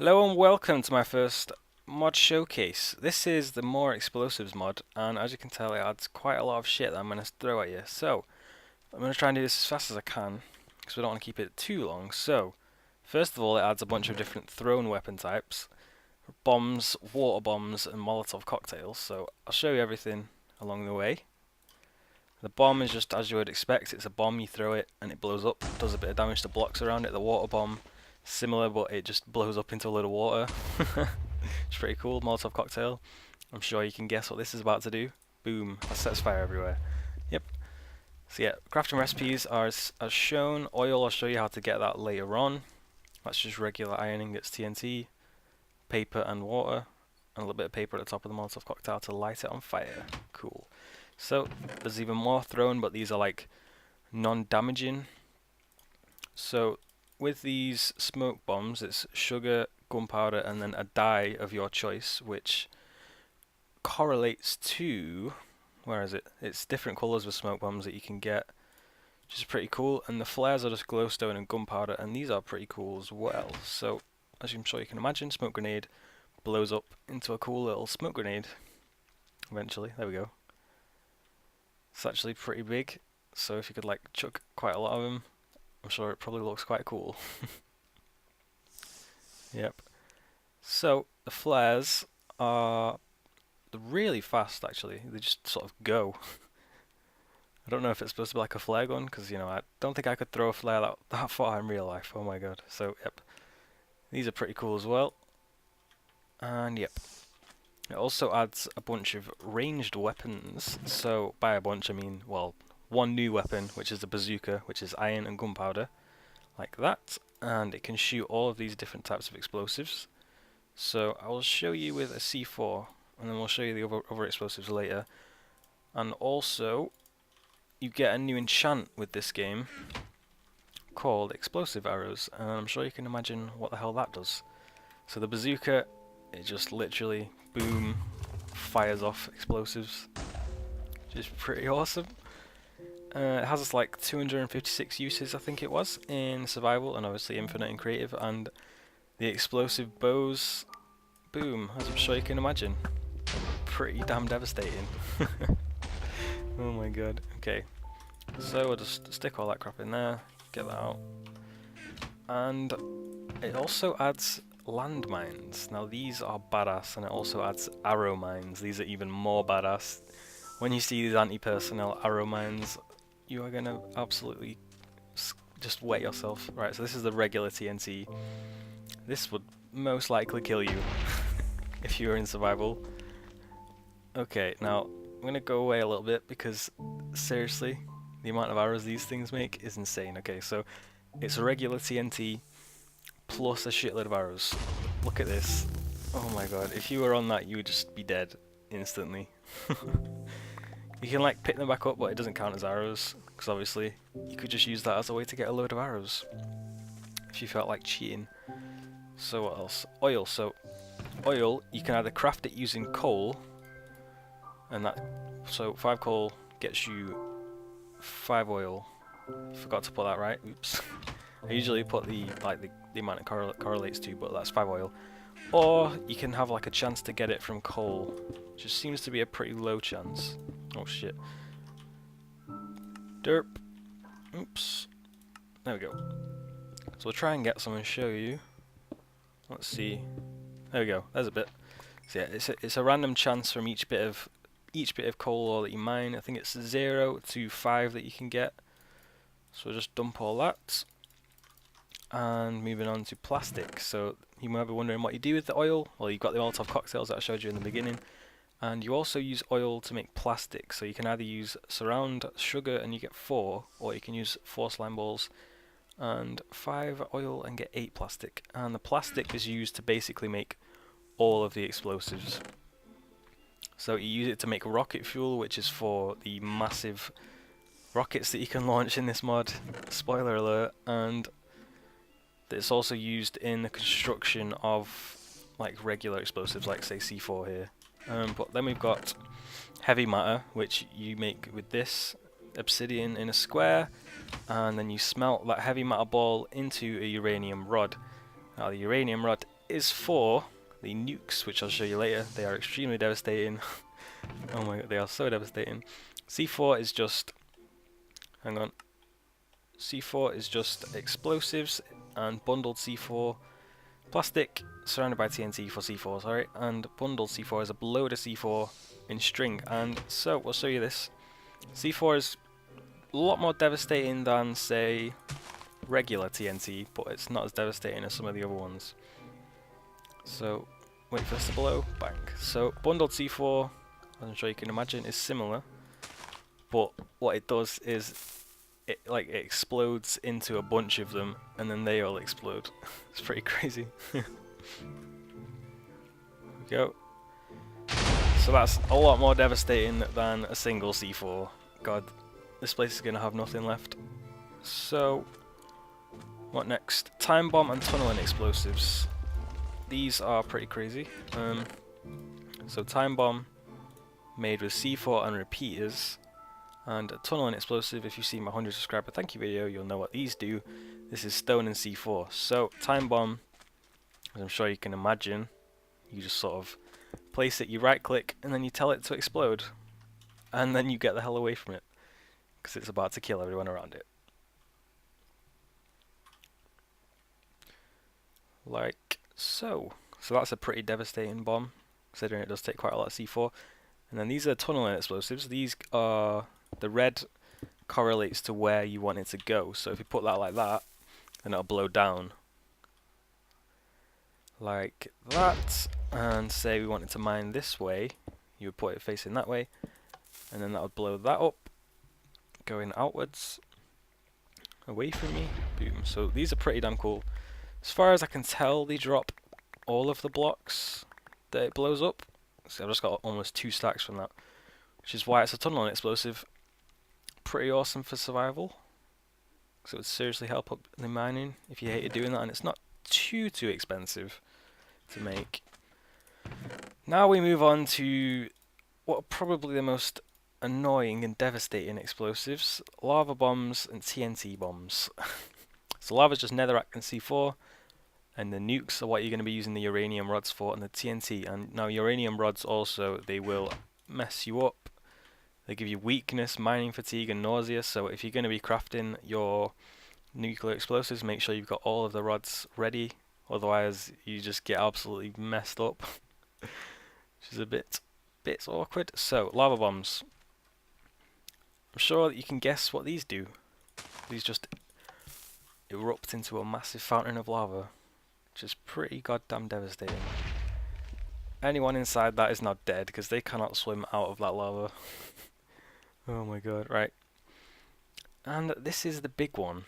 Hello and welcome to my first mod showcase. This is the MoreExplosives mod, and as you can tell it adds quite a lot of shit that I'm going to throw at you. So, I'm going to try and do this as fast as I can, because we don't want to keep it too long. So, first of all it adds a bunch of different thrown weapon types. Bombs, water bombs, and Molotov cocktails. So, I'll show you everything along the way. The bomb is just as you would expect, it's a bomb, you throw it and it blows up, does a bit of damage to blocks around it. The water bomb, similar, but it just blows up into a load of water. It's pretty cool. Molotov cocktail. I'm sure you can guess what this is about to do. Boom, that sets fire everywhere. Yep. So yeah, crafting recipes are as shown. Oil, I'll show you how to get that later on. That's just regular ironing, it's TNT, paper and water, and a little bit of paper at the top of the Molotov cocktail to light it on fire. Cool. So, there's even more thrown, but these are like non-damaging. So, with these smoke bombs, it's sugar, gunpowder, and then a dye of your choice, which correlates to, where is it? It's different colours with smoke bombs that you can get, which is pretty cool. And the flares are just glowstone and gunpowder, and these are pretty cool as well. So, as I'm sure you can imagine, smoke grenade blows up into a cool little smoke grenade. Eventually, there we go. It's actually pretty big, so if you could like chuck quite a lot of them, I'm sure it probably looks quite cool. Yep. So the flares are really fast actually. They just sort of go. I don't know if it's supposed to be like a flare gun, because you know I don't think I could throw a flare that far in real life. Oh my god. So yep, these are pretty cool as well. And yep, it also adds a bunch of ranged weapons. So by a bunch I mean, well, one new weapon, which is the bazooka, which is iron and gunpowder, like that, and it can shoot all of these different types of explosives. So I will show you with a C4, and then we'll show you the other explosives later. And also, you get a new enchant with this game called explosive arrows, and I'm sure you can imagine what the hell that does. So the bazooka, it just literally, boom, fires off explosives, which is pretty awesome. It has like 256 uses, I think it was, in survival, and obviously infinite in creative. And the explosive bows, boom, as I'm sure you can imagine, pretty damn devastating. Oh my god. Okay, so we'll just stick all that crap in there, get that out. And it also adds landmines. Now these are badass, and it also adds arrow mines. These are even more badass. When you see these anti-personnel arrow mines, you are gonna absolutely just wet yourself. Right, so this is the regular TNT. This would most likely kill you if you were in survival. Okay, now I'm gonna go away a little bit because seriously, the amount of arrows these things make is insane. Okay, so it's a regular TNT plus a shitload of arrows. Look at this. Oh my god, if you were on that you would just be dead instantly. You can like pick them back up, but it doesn't count as arrows, because obviously you could just use that as a way to get a load of arrows if you felt like cheating. So what else? Oil. So oil, you can either craft it using coal, and that, so 5 coal gets you 5 oil. Forgot to put that right. Oops. I usually put the amount it correlates to, but that's 5 oil. Or you can have like a chance to get it from coal, which just seems to be a pretty low chance. Oh shit. Derp. Oops. There we go. So we'll try and get some and show you. Let's see. There we go. There's a bit. So yeah, it's a random chance from each bit of coal ore that you mine. I think it's 0 to 5 that you can get. So we'll just dump all that. And moving on to plastic. So you might be wondering what you do with the oil. Well, you've got the Molotov cocktails that I showed you in the beginning. And you also use oil to make plastic, so you can either use surround sugar and you get 4, or you can use 4 slime balls and 5 oil and get 8 plastic. And the plastic is used to basically make all of the explosives. So you use it to make rocket fuel, which is for the massive rockets that you can launch in this mod. Spoiler alert. And it's also used in the construction of like regular explosives, like say C4 here. But then we've got heavy matter, which you make with this obsidian in a square, and then you smelt that heavy matter ball into a uranium rod. Now the uranium rod is for the nukes, which I'll show you later. They are extremely devastating. Oh my god, they are so devastating. C4 is just... hang on. C4 is just explosives and bundled C4. Plastic surrounded by TNT for C4, sorry. And bundled C4 is a load of C4 in string. And so, we'll show you this. C4 is a lot more devastating than, say, regular TNT, but it's not as devastating as some of the other ones. So, wait for this to blow, bang. So, bundled C4, as I'm sure you can imagine, is similar, but what it does is it explodes into a bunch of them, and then they all explode. It's pretty crazy. There we go. So that's a lot more devastating than a single C4. God, this place is going to have nothing left. So, what next? Time bomb and tunneling explosives. These are pretty crazy. So time bomb made with C4 and repeaters, and a tunneling explosive. If you've seen my 100 subscriber thank you video, you'll know what these do. This is stone and C4. So time bomb, as I'm sure you can imagine, you just sort of place it, you right click, and then you tell it to explode, and then you get the hell away from it, because it's about to kill everyone around it. Like so. So that's a pretty devastating bomb, considering it does take quite a lot of C4. And then these are tunneling explosives. These are, the red correlates to where you want it to go. So if you put that like that, then it'll blow down. Like that. And say we wanted to mine this way, you would put it facing that way. And then that would blow that up, going outwards, away from me. Boom. So these are pretty damn cool. As far as I can tell, they drop all of the blocks that it blows up. So I've just got almost 2 stacks from that, which is why it's a tunneling explosive. Pretty awesome for survival, because it would seriously help up the mining if you hated doing that, and it's not too expensive to make. Now we move on to what are probably the most annoying and devastating explosives: lava bombs and TNT bombs. So lava's just netherrack and C4. And the nukes are what you're going to be using the uranium rods for, and the TNT. And now uranium rods also, they will mess you up. They give you weakness, mining fatigue, and nausea. So if you're going to be crafting your nuclear explosives, make sure you've got all of the rods ready. Otherwise, you just get absolutely messed up, which is a bit awkward. So lava bombs. I'm sure that you can guess what these do. These just erupt into a massive fountain of lava, which is pretty goddamn devastating. Anyone inside that is now dead, because they cannot swim out of that lava. Oh my god, right. And this is the big one.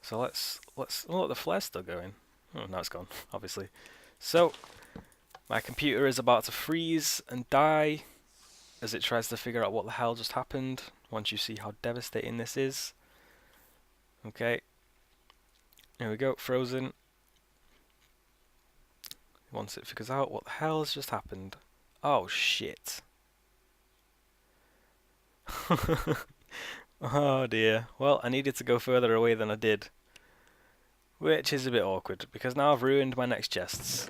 So let's oh look, the flare's still going. Oh, now it's gone, obviously. So, my computer is about to freeze and die as it tries to figure out what the hell just happened, once you see how devastating this is. Okay. Here we go, frozen. Once it figures out what the hell has just happened. Oh shit. Oh dear. Well, I needed to go further away than I did, which is a bit awkward, because now I've ruined my next chests.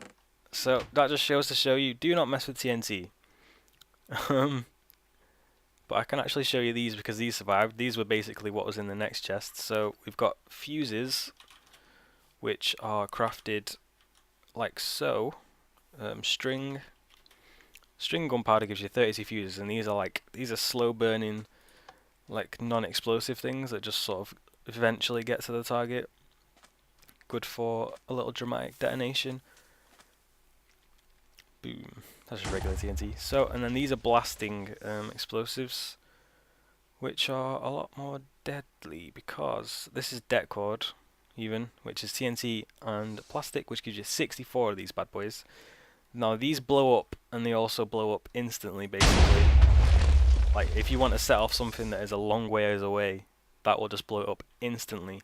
So that just shows to show you, do not mess with TNT. But I can actually show you these, because these survived. These were basically what was in the next chest. So we've got fuses, which are crafted like so. String gunpowder gives you 32 fuses, and these are slow burning, like non-explosive things that just sort of eventually get to the target. Good for a little dramatic detonation. Boom. That's just regular TNT. So, and then these are blasting explosives, which are a lot more deadly, because this is det cord, even, which is TNT and plastic, which gives you 64 of these bad boys. Now these blow up, and they also blow up instantly, basically. Like, if you want to set off something that is a long ways away, that will just blow up instantly,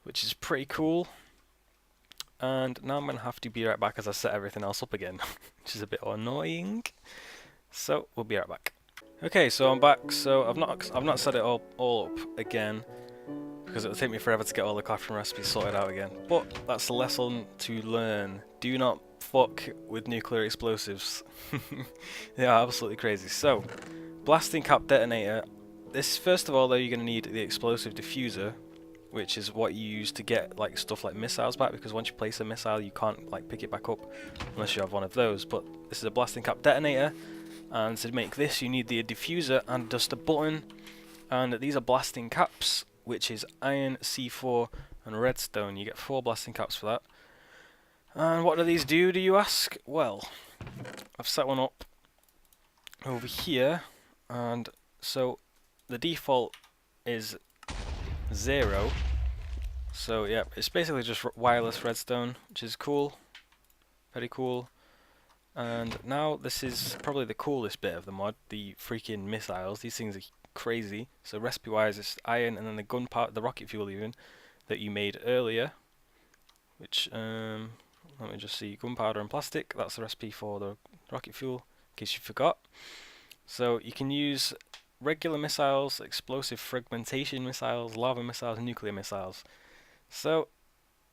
which is pretty cool. And now I'm going to have to be right back as I set everything else up again, which is a bit annoying. So we'll be right back. Okay, so I'm back. So I've not set it all up again, because it'll take me forever to get all the classroom recipes sorted out again. But that's a lesson to learn. Do not fuck with nuclear explosives. They are absolutely crazy. So, blasting cap detonator. This, first of all, though, you're going to need the explosive diffuser, which is what you use to get like stuff like missiles back, because once you place a missile you can't like pick it back up unless you have one of those. But this is a blasting cap detonator, and to make this you need the diffuser and just a button, and these are blasting caps, which is iron, C4 and redstone. You get 4 blasting caps for that. And what do these do you ask? Well, I've set one up over here, and so the default is 0. So yeah, it's basically just wireless redstone, which is cool, very cool. And now this is probably the coolest bit of the mod, the freaking missiles. These things are crazy. So recipe wise, it's iron and then the gunpowder, the rocket fuel even, that you made earlier, which let me just see, gunpowder and plastic. That's the recipe for the rocket fuel, in case you forgot. So you can use regular missiles, explosive fragmentation missiles, lava missiles, and nuclear missiles. So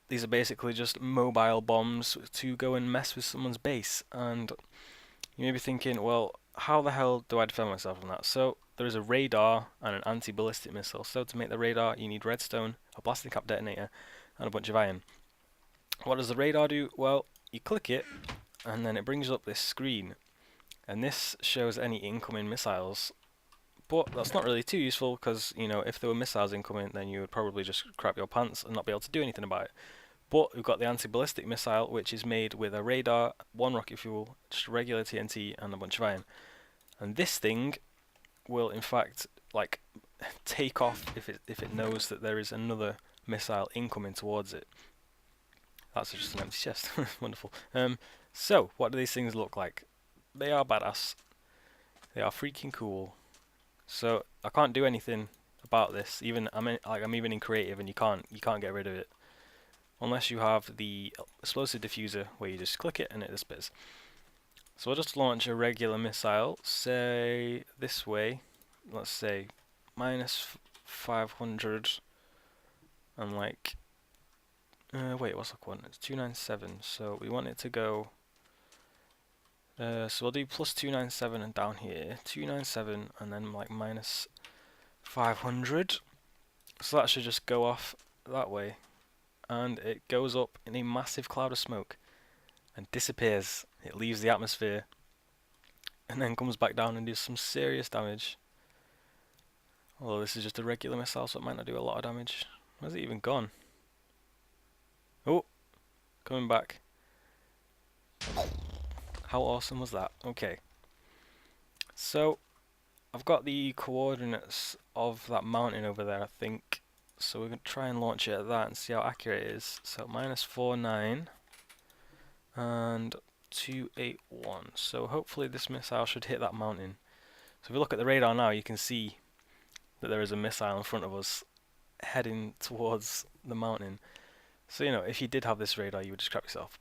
these are basically just mobile bombs to go and mess with someone's base. And you may be thinking, well, how the hell do I defend myself from that? So there is a radar and an anti-ballistic missile. So to make the radar, you need redstone, a blasting cap detonator, and a bunch of iron. What does the radar do? Well, you click it, and then it brings up this screen, and this shows any incoming missiles. But that's not really too useful, because, you know, if there were missiles incoming, then you would probably just crap your pants and not be able to do anything about it. But we've got the anti-ballistic missile, which is made with a radar, 1 rocket fuel, just regular TNT, and a bunch of iron. And this thing will, in fact, like, take off if it knows that there is another missile incoming towards it. That's just an empty chest. Wonderful. So, what do these things look like? They are badass. They are freaking cool. So I can't do anything about this. Even I'm even in creative, and you can't get rid of it unless you have the explosive diffuser, where you just click it and it disappears. So I'll just launch a regular missile, say this way. Let's say minus 500 and like wait, what's that one? It's 297. So we want it to go. So we'll do plus 297 and down here 297 and then like minus 500. So that should just go off that way, and it goes up in a massive cloud of smoke and disappears. It leaves the atmosphere and then comes back down and does some serious damage. Although this is just a regular missile, so it might not do a lot of damage. Where's it even gone? Oh, coming back. How awesome was that? Okay. So, I've got the coordinates of that mountain over there, I think. So we're going to try and launch it at that and see how accurate it is. So, minus 49 and 281. So, hopefully this missile should hit that mountain. So, if we look at the radar now, you can see that there is a missile in front of us heading towards the mountain. So, you know, if you did have this radar, you would just crap yourself.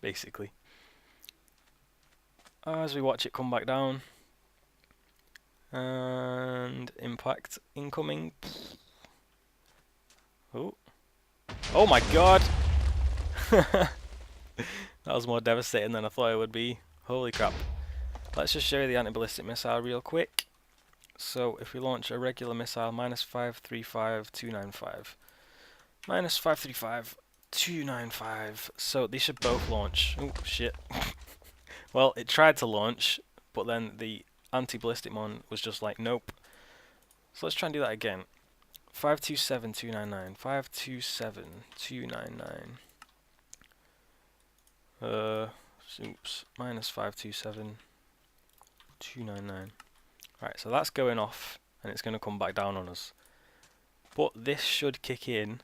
Basically. As we watch it come back down, and impact incoming. Oh my god! That was more devastating than I thought it would be. Holy crap. Let's just show you the anti-ballistic missile real quick. So if we launch a regular missile, minus 535, 295. Minus 535, 295. So these should both launch. Oh shit. Well, it tried to launch, but then the anti-ballistic one was just like, nope. So let's try and do that again. 527, 299. 527, 299. Oops. Minus 527, 299. Right, so that's going off, and it's going to come back down on us. But this should kick in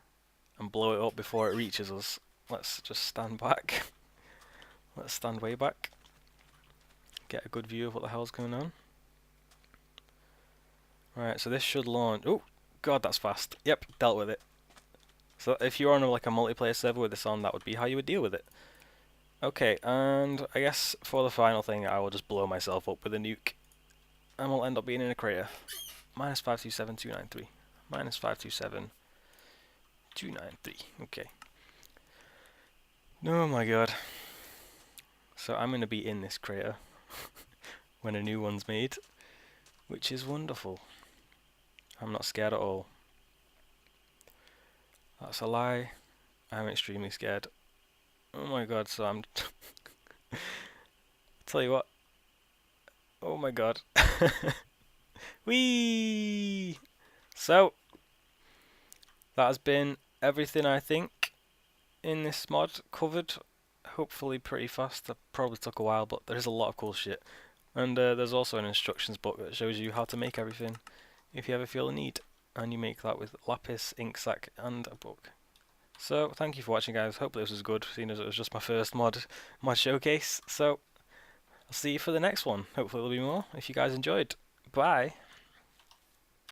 and blow it up before it reaches us. Let's just stand back. Let's stand way back. Get a good view of what the hell's going on. Right, so this should launch. Oh, god, that's fast. Yep, dealt with it. So if you're on like a multiplayer server with this on, that would be how you would deal with it. Okay, and I guess for the final thing, I will just blow myself up with a nuke, and we'll end up being in a crater. Minus 527, 293. minus 527 293. Okay. Oh my god. So I'm going to be in this crater when a new one's made, which is wonderful. I'm not scared at all. That's a lie. I'm extremely scared. Oh my god, so I'm... tell you what. Oh my god. Whee! So, that has been everything I think in this mod covered. Hopefully pretty fast. That probably took a while, but there's a lot of cool shit. And there's also an instructions book that shows you how to make everything if you ever feel a need. And you make that with lapis, ink sac, and a book. So thank you for watching, guys. Hopefully this was good, seeing as it was just my first mod showcase. So I'll see you for the next one. Hopefully there'll be more if you guys enjoyed. Bye.